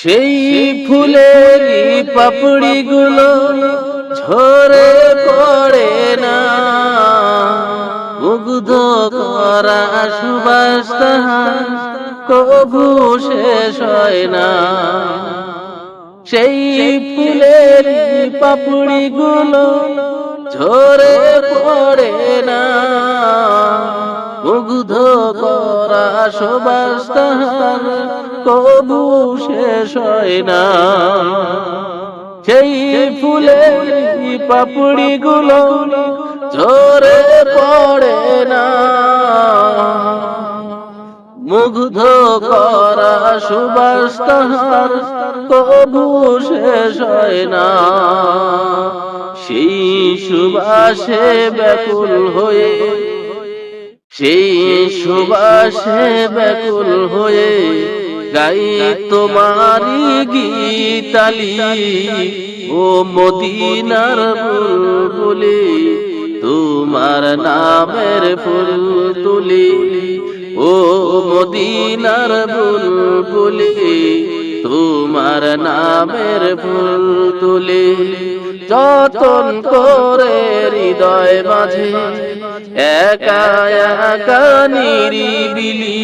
সেই ফুলের পাপড়িগুলো ঝরে পড়ে না, মুগ্ধ করা সুবাস তাহার কবু শেষ হয় না। সেই ফুলের পাপড়িগুলো ঝরে পড়ে না, মুগ্ধ করা সুবাস তাহার কবু শেষ হয় না। সেই ফুলের পাপড়িগুলো ঝরে পড়ে না, মুগ্ধ করা সুবাস তাহার কবু শেষ হয় না। সেই সুবাসে ব্যাকুল হয়ে, সেই সুবাসে ব্যাকুল হয়ে গাই তোমারি গীতালি, ও মদিনার বুলবুলি তোমার নামের ফুল তুলি, ও মদিনার বুলবুলি তোমার নামের ফুল তুলি। যতন করে হৃদয় মাঝে একা একা নিরিবিলি